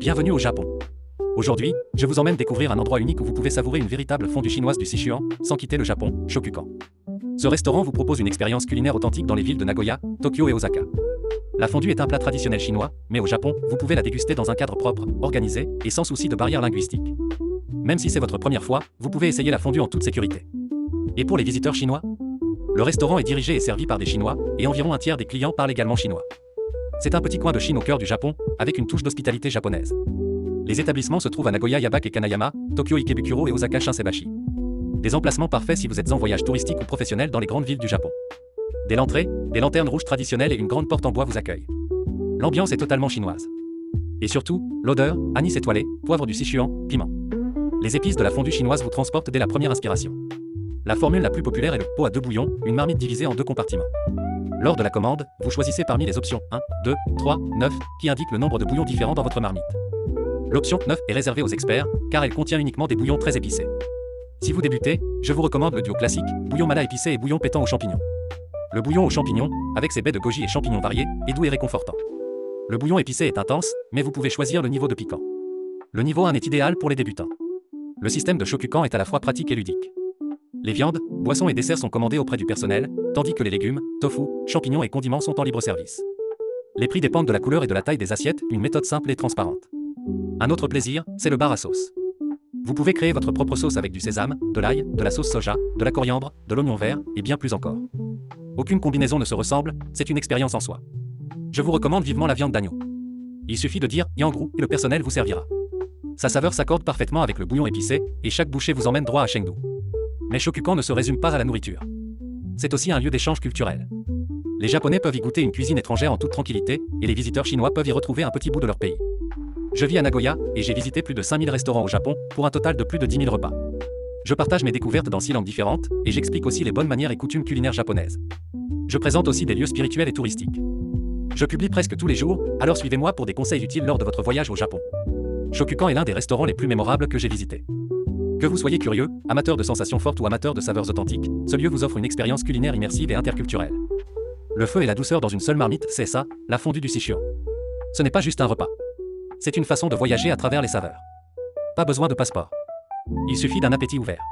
Bienvenue au Japon. Aujourd'hui, je vous emmène découvrir un endroit unique où vous pouvez savourer une véritable fondue chinoise du Sichuan, sans quitter le Japon, Shokukan. Ce restaurant vous propose une expérience culinaire authentique dans les villes de Nagoya, Tokyo et Osaka. La fondue est un plat traditionnel chinois, mais au Japon, vous pouvez la déguster dans un cadre propre, organisé, et sans souci de barrières linguistiques. Même si c'est votre première fois, vous pouvez essayer la fondue en toute sécurité. Et pour les visiteurs chinois? Le restaurant est dirigé et servi par des Chinois, et environ un tiers des clients parlent également chinois. C'est un petit coin de Chine au cœur du Japon, avec une touche d'hospitalité japonaise. Les établissements se trouvent à Nagoya Yabak et Kanayama, Tokyo Ikebukuro et Osaka Shinsaibashi. Des emplacements parfaits si vous êtes en voyage touristique ou professionnel dans les grandes villes du Japon. Dès l'entrée, des lanternes rouges traditionnelles et une grande porte en bois vous accueillent. L'ambiance est totalement chinoise. Et surtout, l'odeur, anis étoilé, poivre du Sichuan, piment. Les épices de la fondue chinoise vous transportent dès la première inspiration. La formule la plus populaire est le pot à 2 bouillons, une marmite divisée en 2 compartiments. Lors de la commande, vous choisissez parmi les options 1, 2, 3, 9, qui indiquent le nombre de bouillons différents dans votre marmite. L'option 9 est réservée aux experts, car elle contient uniquement des bouillons très épicés. Si vous débutez, je vous recommande le duo classique, bouillon mala épicé et bouillon pétant aux champignons. Le bouillon aux champignons, avec ses baies de goji et champignons variés, est doux et réconfortant. Le bouillon épicé est intense, mais vous pouvez choisir le niveau de piquant. Le niveau 1 est idéal pour les débutants. Le système de Shokukan est à la fois pratique et ludique. Les viandes, boissons et desserts sont commandés auprès du personnel, tandis que les légumes, tofu, champignons et condiments sont en libre service. Les prix dépendent de la couleur et de la taille des assiettes, une méthode simple et transparente. Un autre plaisir, c'est le bar à sauce. Vous pouvez créer votre propre sauce avec du sésame, de l'ail, de la sauce soja, de la coriandre, de l'oignon vert, et bien plus encore. Aucune combinaison ne se ressemble, c'est une expérience en soi. Je vous recommande vivement la viande d'agneau. Il suffit de dire « Yangru » et le personnel vous servira. Sa saveur s'accorde parfaitement avec le bouillon épicé, et chaque bouchée vous emmène droit à Chengdu. Mais Shokukan ne se résume pas à la nourriture. C'est aussi un lieu d'échange culturel. Les Japonais peuvent y goûter une cuisine étrangère en toute tranquillité, et les visiteurs chinois peuvent y retrouver un petit bout de leur pays. Je vis à Nagoya, et j'ai visité plus de 5000 restaurants au Japon, pour un total de plus de 10 000 repas. Je partage mes découvertes dans 6 langues différentes, et j'explique aussi les bonnes manières et coutumes culinaires japonaises. Je présente aussi des lieux spirituels et touristiques. Je publie presque tous les jours, alors suivez-moi pour des conseils utiles lors de votre voyage au Japon. Shokukan est l'un des restaurants les plus mémorables que j'ai visités. Que vous soyez curieux, amateur de sensations fortes ou amateur de saveurs authentiques, ce lieu vous offre une expérience culinaire immersive et interculturelle. Le feu et la douceur dans une seule marmite, c'est ça, la fondue du Sichuan. Ce n'est pas juste un repas. C'est une façon de voyager à travers les saveurs. Pas besoin de passeport. Il suffit d'un appétit ouvert.